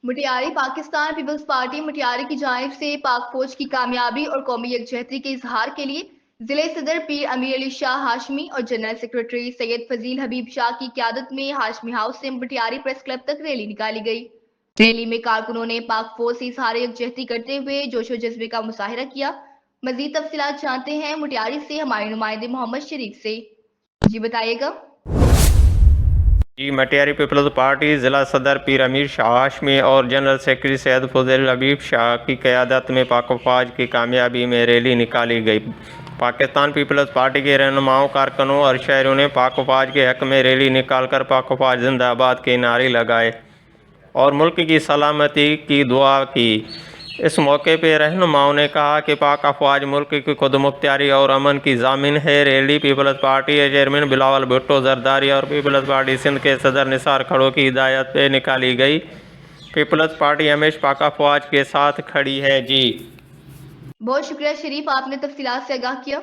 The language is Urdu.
مٹیاری پاکستان پیپلز پارٹی مٹیاری کی جانب سے پاک فوج کی کامیابی اور قومی یکجہتی کے اظہار کے لیے ضلع صدر پیر امیر علی شاہ ہاشمی اور جنرل سیکرٹری سید فضیل حبیب شاہ کی قیادت میں ہاشمی ہاؤس سے مٹیاری پریس کلب تک ریلی نکالی گئی۔ ریلی میں کارکنوں نے پاک فوج سے اظہار یکجہتی کرتے ہوئے جوش و جذبے کا مظاہرہ کیا۔ مزید تفصیلات جانتے ہیں مٹیاری سے ہمارے نمائندے محمد شریک سے۔ جی بتائیے گا۔ مٹیاری پیپلز پارٹی ضلع صدر پیر امیر شاہ ہاشمی اور جنرل سیکرٹری سید فضیل حبیب شاہ کی قیادت میں پاک فوج کی کامیابی میں ریلی نکالی گئی۔ پاکستان پیپلز پارٹی کے رہنماؤں، کارکنوں اور شہریوں نے پاک فوج کے حق میں ریلی نکال کر پاک فوج زندہ آباد کے نعرے لگائے اور ملک کی سلامتی کی دعا کی۔ اس موقع پہ رہنماؤں نے کہا کہ پاک افواج ملک کی خود مختاری اور امن کی ضامن ہے۔ ریلی پیپلز پارٹی کے چیئرمین بلاول بھٹو زرداری اور پیپلز پارٹی سندھ کے صدر نثار کھڑو کی ہدایت پہ نکالی گئی۔ پیپلز پارٹی ہمیشہ پاک افواج کے ساتھ کھڑی ہے۔ جی بہت شکریہ شریف، آپ نے تفصیلات سے آگاہ کیا۔